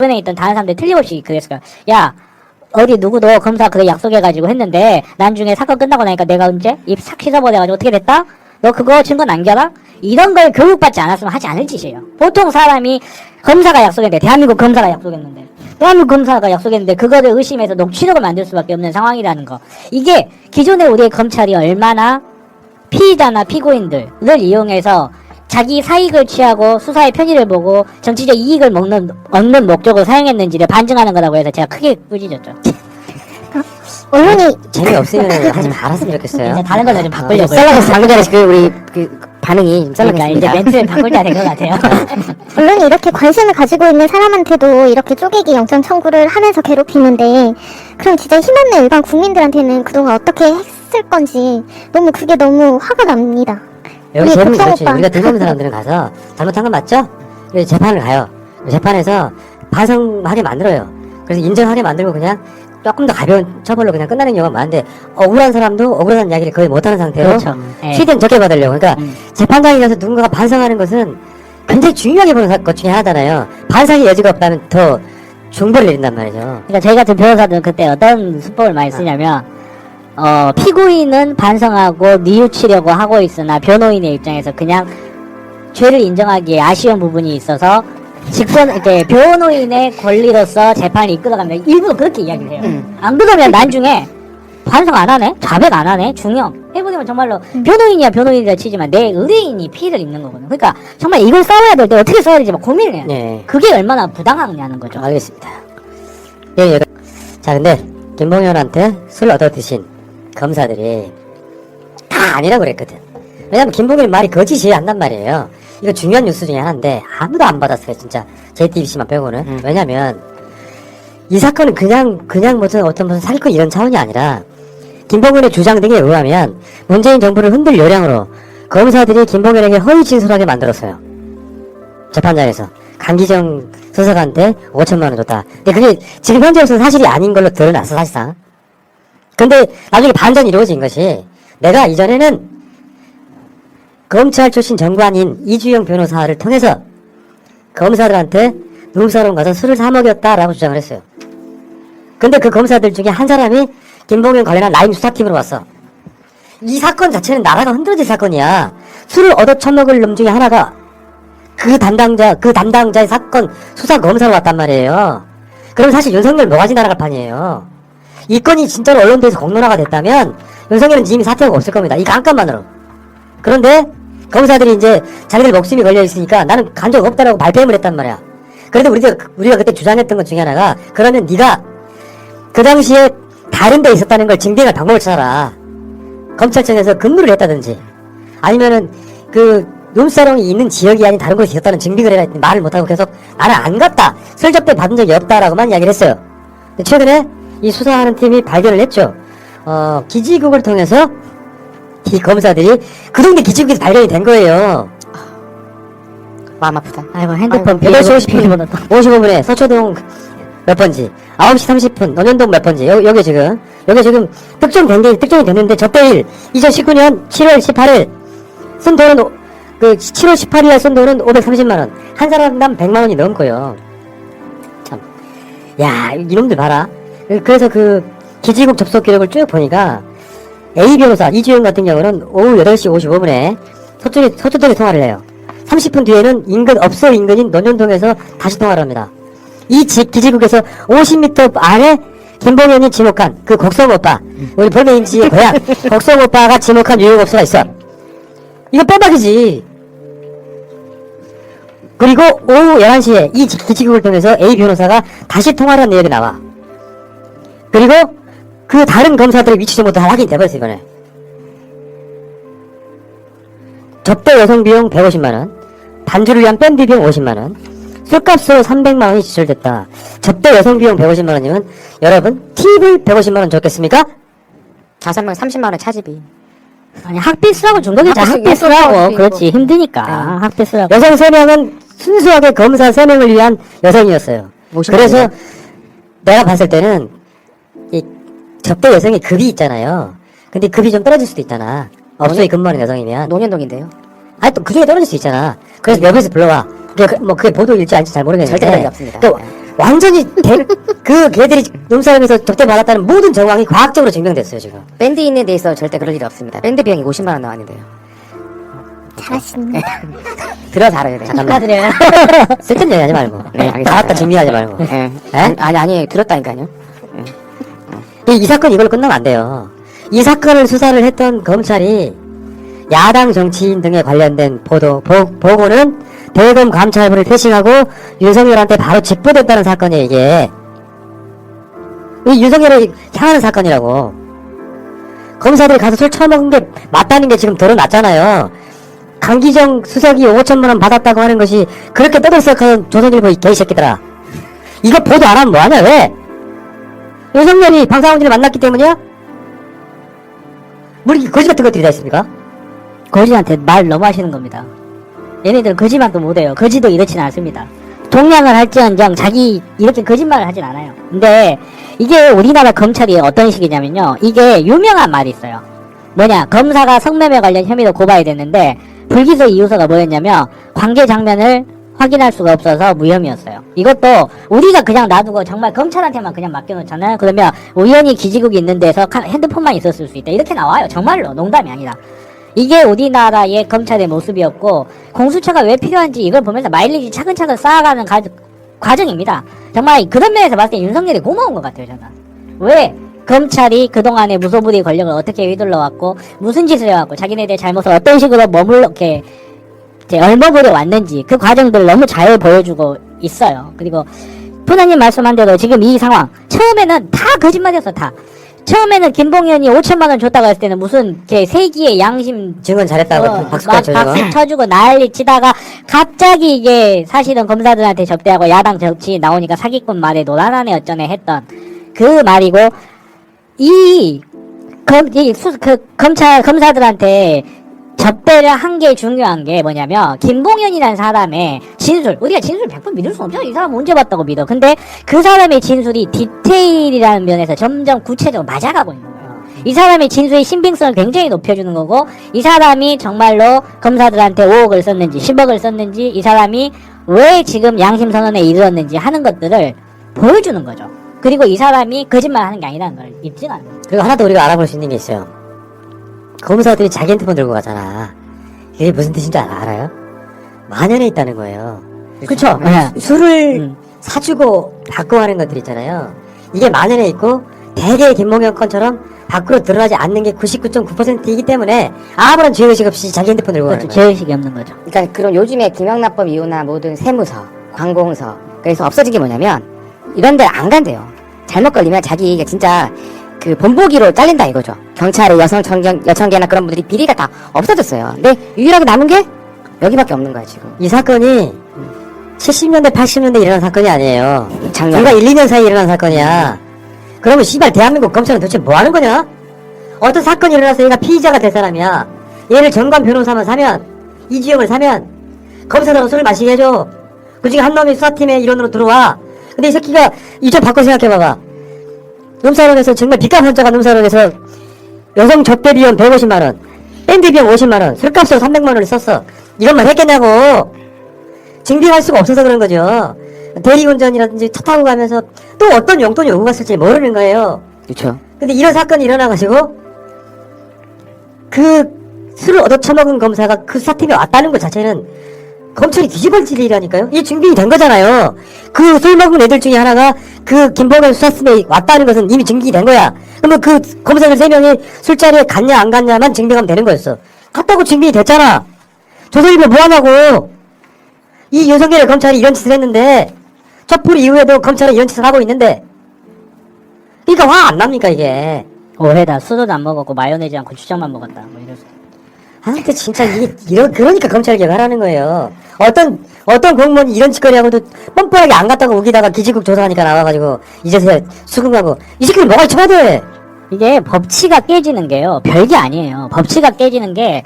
주변에 있던 다른 사람들 틀림없이 그랬을 거야. 야, 어디 누구도 검사 그거 약속해가지고 했는데 나중에 사건 끝나고 나니까 내가 언제 입 싹 씻어버려가지고 어떻게 됐다? 너 그거 증거 남겨라? 이런 걸 교육받지 않았으면 하지 않을 짓이에요. 보통 사람이 검사가 약속했는데, 대한민국 검사가 약속했는데, 대한민국 검사가 약속했는데 그거를 의심해서 녹취록을 만들 수밖에 없는 상황이라는 거. 이게 기존에 우리의 검찰이 얼마나 피의자나 피고인들을 이용해서 자기 사익을 취하고 수사의 편의를 보고 정치적 이익을 얻는 목적으로 사용했는지를 반증하는 거라고 해서 제가 크게 꾸짖었죠. 언론이 재미없으면 하지 말았으면 좋겠어요. 이제 다른 걸로 좀 바꾸려고요. 썰라고 방금 전에 우리 반응이 좀 그러니까 썰라겠습니다. 이제 멘트를 바꿀 때가 된 것 같아요. 언론이 이렇게 관심을 가지고 있는 사람한테도 이렇게 쪼개기 영장 청구를 하면서 괴롭히는데, 그럼 진짜 힘없는 일반 국민들한테는 그동안 어떻게 했을 건지 그게 너무 화가 납니다. 여기 우리 재밌는 국정 거지. 오빠. 우리가 들어오는 사람들은 가서 잘못한 건 맞죠? 그래서 재판을 가요. 재판에서 반성하게 만들어요. 그래서 인정하게 만들고 그냥 조금 더 가벼운 처벌로 그냥 끝나는 경우가 많은데, 억울한 사람도 억울한 이야기를 거의 못하는 상태로 그렇죠. 예. 최대한 적게 받으려고. 그러니까 재판장에 가서 누군가가 반성하는 것은 굉장히 중요하게 보는 것 중에 하나잖아요. 반성의 여지가 없다면 더 중벌을 내린단 말이죠. 그러니까 저희 같은 변호사들은 그때 어떤 수법을 많이 쓰냐면, 피고인은 반성하고 뉘우치려고 하고 있으나 변호인의 입장에서 그냥 죄를 인정하기에 아쉬운 부분이 있어서 이렇게 변호인의 권리로서 재판을 이끌어가면 일부러 그렇게 이야기를 해요. 안 그러면 나중에 반성 안 하네? 자백 안 하네? 중형. 해보면 정말로 변호인이야 변호인이라 치지만 내 의뢰인이 피해를 입는 거거든요. 그러니까 정말 이걸 싸워야 될 때 어떻게 싸워야 될지 막 고민을 해요. 네. 그게 얼마나 부당하냐는 거죠. 알겠습니다. 예, 자, 근데 김봉현한테 술 얻어 드신 검사들이 다 아니라고 그랬거든. 왜냐면 김봉현 말이 거짓이 안단 말이에요. 이거 중요한 뉴스 중에 하나인데 아무도 안 받았어요, 진짜. JTBC만 빼고는. 왜냐면 이 사건은 그냥 무슨 사기꾼 이런 차원이 아니라, 김봉현의 주장 등에 의하면 문재인 정부를 흔들 요량으로 검사들이 김봉현에게 허위 진술하게 만들었어요. 재판장에서 강기정 수석한테 5천만 원 줬다. 근데 그게 지금 현재로서는 사실이 아닌 걸로 드러났어, 사실상. 근데 나중에 반전이 이루어진 것이, 내가 이전에는 검찰 출신 정관인 이주영 변호사를 통해서 검사들한테 룸사롱 가서 술을 사 먹였다라고 주장을 했어요. 근데 그 검사들 중에 한 사람이 김봉현 관련한 라임 수사팀으로 왔어. 이 사건 자체는 나라가 흔들어질 사건이야. 술을 얻어 처먹을 놈 중에 하나가 그 담당자의 사건 수사 검사로 왔단 말이에요. 그럼 사실 윤석열 뭐가지 날아갈 판이에요. 이 건이 진짜로 언론대에서 공론화가 됐다면 윤석열은 이미 사퇴하고 없을 겁니다. 이 안건만으로. 그런데 검사들이 이제 자기들 목숨이 걸려 있으니까 나는 간 적 없다라고 발뺌을 했단 말이야. 그런데 우리가 그때 주장했던 것 중에 하나가, 그러면 네가 그 당시에 다른 데 있었다는 걸 증빙할 방법을 찾아라. 검찰청에서 근무를 했다든지, 아니면은 그 룸사롱이 있는 지역이 아닌 다른 곳에 있었다는 증빙을 해라 했더니 말을 못하고 계속 나는 안 갔다, 슬쩍대 받은 적이 없다라고만 이야기를 했어요. 근데 최근에 이 수사하는 팀이 발견을 했죠. 기지국을 통해서 이 검사들이 그 동네 기지국에서 발견이 된 거예요. 마음 아프다. 아이고, 핸드폰 8시 비밀번호 55분에 서초동 몇 번지, 9시 30분 논현동 몇 번지, 여기 지금 특정이 됐는데, 저때일 2019년 7월 18일 쓴 돈은 7월 18일에 쓴 돈은 530만원, 한 사람당 100만원이 넘고요. 참, 야, 이놈들 봐라. 그래서 그 기지국 접속 기록을 쭉 보니까 A 변호사 이주영 같은 경우는 오후 8시 55분에 서초동에 통화를 해요. 30분 뒤에는 업소 인근인 논현동에서 다시 통화를 합니다. 이 기지국에서 50m 안에 김봉현이 지목한 그 곡성 오빠, 우리 볼메인지의 고향 곡성 오빠가 지목한 유흥업소가 있어. 이거 빼박이지. 그리고 오후 11시에 이 기지국을 통해서 A 변호사가 다시 통화를 한 내역이 나와. 그리고 그 다른 검사들의 위치 정보도 다 확인이 돼버렸어. 이번에 접대 여성 비용 150만원, 반주를 위한 밴드 비용 50만원, 술값으로 300만원이 지출됐다. 접대 여성 비용 150만원이면 여러분 팁을 150만원 줬겠습니까? 5명 30만원 차집이. 아니, 학비 쓰라고 준 거겠지. 학비 쓰라고. 그렇지. 힘드니까. 학비 쓰라고. 여성 3명은 순수하게 검사 3명을 위한 여성이었어요. 그래서 내가 봤을 때는 이 접대 여성의 급이 있잖아요. 근데 급이 좀 떨어질 수도 있잖아. 업소에 근무하는 여성이면. 논현동인데요. 아니 또 그중에 떨어질 수 있잖아. 그래서 옆에서 불러와. 그게 보도일지 아닌지 잘 모르겠는데. 절대 그런 게 없습니다. 또 완전히 그 걔들이 놈사람에서 적대받았다는 모든 정황이 과학적으로 증명됐어요 지금. 밴드 있는 데에서 절대 그럴 일이 없습니다. 밴드 비용이 50만 원 나왔는데요. 잘하십니다. 들어서 알아야 돼요. 축하드려요. 쓸데없는 얘기 하지 말고. 네, 알겠습니다. 나왔다 준비하지 말고. 예. 에? 아니, 들었다니까요. 이 사건 이걸로 끝나면 안 돼요. 이 사건을 수사를 했던 검찰이 야당 정치인 등에 관련된 보고는 대검 감찰부를 퇴실하고 윤석열한테 바로 직보됐다는 사건이에요, 이게. 이 윤석열을 향하는 사건이라고. 검사들이 가서 술 처먹은 게 맞다는 게 지금 드러났잖아요. 강기정 수석이 5천만 원 받았다고 하는 것이 그렇게 떠들썩하는 조선일보 이 개새끼들아. 이거 보도 안 하면 뭐하냐, 왜? 윤석열이 방사원진을 만났기 때문이야? 뭐 이렇게 거지 같은 것들이 다 있습니까? 거지한테 말 너무 하시는 겁니다. 얘네들은 거짓말도 못해요. 거지도 이렇진 않습니다. 동량을 할지언정 자기 이렇게 거짓말을 하진 않아요. 근데 이게 우리나라 검찰이 어떤 식이냐면요. 이게 유명한 말이 있어요. 뭐냐, 검사가 성매매 관련 혐의로 고발이 됐는데 불기소 이유서가 뭐였냐면 관계 장면을 확인할 수가 없어서 무혐의였어요. 이것도 우리가 그냥 놔두고 정말 검찰한테만 그냥 맡겨놓잖아요. 그러면 우연히 기지국이 있는 데서 핸드폰만 있었을 수 있다. 이렇게 나와요. 정말로. 농담이 아니라. 이게 우리나라의 검찰의 모습이었고, 공수처가 왜 필요한지 이걸 보면서 마일리지 차근차근 쌓아가는 과정입니다. 정말 그런 면에서 봤을 때 윤석열이 고마운 것 같아요, 저는. 왜? 검찰이 그동안에 무소불위 권력을 어떻게 휘둘러 왔고, 무슨 짓을 해왔고, 자기네들의 잘못을 어떤 식으로 이렇게 얼머무려 왔는지, 그 과정들을 너무 잘 보여주고 있어요. 그리고, 푸나님 말씀한 대로 지금 이 상황, 처음에는 다 거짓말이었어, 다. 처음에는 김봉현이 5천만원 줬다고 했을 때는 무슨 세기의 양심 증언 잘했다고 박수까지 쳐주고. 박수 쳐주고 난리 치다가 갑자기 이게 사실은 검사들한테 접대하고 야당 정치 나오니까 사기꾼 말에 노란하네 어쩌네 했던 그 말이고, 검사들한테 접대를 한 게 중요한 게 뭐냐면, 김봉현이라는 사람의 진술, 우리가 진술 100% 믿을 수 없잖아. 이 사람 언제 봤다고 믿어. 근데 그 사람의 진술이 디테일이라는 면에서 점점 구체적으로 맞아가고 있는 거예요. 이 사람의 진술의 신빙성을 굉장히 높여주는 거고, 이 사람이 정말로 검사들한테 5억을 썼는지 10억을 썼는지, 이 사람이 왜 지금 양심선언에 이르렀는지 하는 것들을 보여주는 거죠. 그리고 이 사람이 거짓말 하는 게 아니라는 걸 입증하는 거예요. 그리고 하나 더 우리가 알아볼 수 있는 게 있어요. 검사들이 자기 핸드폰 들고 가잖아. 이게 무슨 뜻인지 알아요? 만연해 있다는 거예요. 그쵸? 네. 술을 사주고 받고 하는 것들 있잖아요. 이게 만연해 있고, 대개 김봉현 건처럼 밖으로 드러나지 않는 게 99.9%이기 때문에 아무런 죄의식 없이 자기 핸드폰 들고 가는 그렇죠. 거예요. 죄의식이 없는 거죠. 그러니까 그런 요즘에 김영란법 이후나 모든 세무서, 관공서, 그래서 없어진 게 뭐냐면 이런 데 안 간대요. 잘못 걸리면 자기 진짜 그 본보기로 잘린다 이거죠. 경찰의 여청계나 그런 분들이 비리가 다 없어졌어요. 근데 유일하게 남은 게 여기밖에 없는 거야 지금. 이 사건이 70년대 80년대 일어난 사건이 아니에요. 작년. 불과 1, 2년 사이에 일어난 사건이야. 그러면 씨발 대한민국 검찰은 도대체 뭐 하는 거냐? 어떤 사건이 일어나서 얘가 피의자가 될 사람이야. 얘를 정관 변호사만 사면, 이지영을 사면 검사들하고 술을 마시게 해줘. 그중에 한 놈이 수사팀에 일원으로 들어와. 근데 이 새끼가 이점 바꿔 생각해봐봐. 놈사롱에서 정말 빚값선자가 놈사롱에서 여성 접대 비용 150만원, 밴드 비용 50만원, 술값으로 300만원을 썼어. 이것만 했겠냐고. 증빙할 수가 없어서 그런 거죠. 대리운전이라든지 차 타고 가면서 또 어떤 용돈이 오고 갔을지 모르는 거예요. 그렇죠. 근데 이런 사건이 일어나가지고 그 술을 얻어 처먹은 검사가 그 수사팀에 왔다는 것 자체는 검찰이 뒤집어질 일이라니까요. 이게 증빙이 된 거잖아요. 그 술 먹은 애들 중에 하나가 그 김봉현 수사팀에 왔다는 것은 이미 증빙이 된 거야. 그러면 그 검사들 3명이 술자리에 갔냐 안 갔냐만 증명하면 되는 거였어. 갔다고 증빙이 됐잖아. 조선일보 뭐하냐고. 이 윤석열의 검찰이 이런 짓을 했는데, 촛불 이후에도 검찰은 이런 짓을 하고 있는데, 그러니까 화 안 납니까 이게. 오해다. 술도 안 먹었고 마요네즈랑 고추장만 먹었다. 뭐 이래서. 아, 근데 진짜 그러니까 검찰 개혁하라는 거예요. 어떤 공무원이 이런 짓거리 하고도 뻔뻔하게 안 갔다고 우기다가 기지국 조사하니까 나와가지고, 이제서야 수긍하고, 이 새끼는 뭐가 쳐야 이게 법치가 깨지는 게요. 별게 아니에요. 법치가 깨지는 게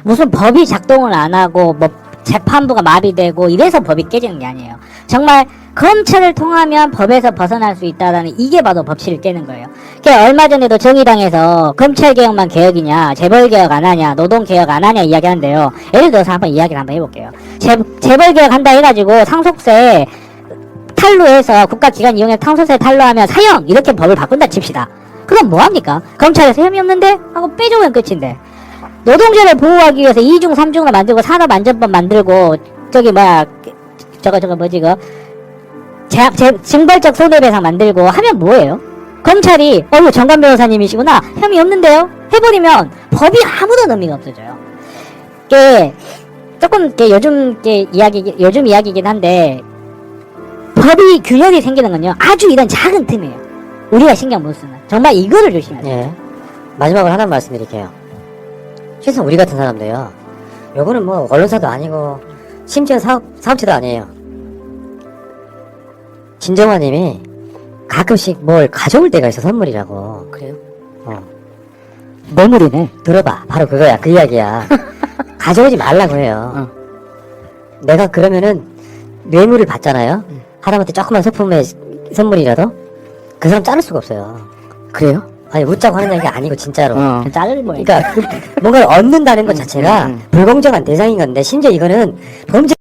무슨 법이 작동을 안 하고 뭐 재판부가 마비되고 이래서 법이 깨지는 게 아니에요. 정말 검찰을 통하면 법에서 벗어날 수 있다라는 이게 바로 법치를 깨는 거예요. 그러니까 얼마 전에도 정의당에서 검찰개혁만 개혁이냐, 재벌개혁 안 하냐, 노동개혁 안 하냐 이야기하는데요. 예를 들어서 한번 이야기를 한번 해볼게요. 재벌개혁 한다 해가지고 상속세 탈루해서 국가기관 이용해 탄소세 탈루하면 사형 이렇게 법을 바꾼다 칩시다. 그럼 뭐합니까? 검찰에서 혐의 없는데? 하고 빼줘면 끝인데. 노동자를 보호하기 위해서 2중 3중을 만들고 산업안전법 만들고 저기 뭐야 저거 뭐지 그 징벌적 손해배상 만들고 하면 뭐예요? 검찰이 정관 변호사님이시구나 혐의 없는데요? 해버리면 법이 아무런 의미가 없어져요. 이게 조금 이게 요즘 이야기긴 한데 법이 균열이 생기는 건요 아주 이런 작은 틈이에요. 우리가 신경 못 쓰는 정말 이거를 조심해야 돼요. 예. 마지막으로 하나 말씀드릴게요. 최소한 우리 같은 사람도요. 요거는 뭐 언론사도 아니고 심지어 사업체도 아니에요. 진정화님이 가끔씩 뭘 가져올 때가 있어 선물이라고. 그래요? 뇌물이네. 들어봐. 바로 그거야. 그 이야기야. 가져오지 말라고 해요. 내가 그러면은 뇌물을 받잖아요. 하다못해 조그만 소품의 선물이라도 그 사람 자를 수가 없어요. 그래요? 아니 웃자고 하는 얘기가 아니고 진짜로. 자를 뭐야. 그러니까 뭔가를 얻는다는 것 자체가 불공정한 대상인 건데 심지어 이거는 범죄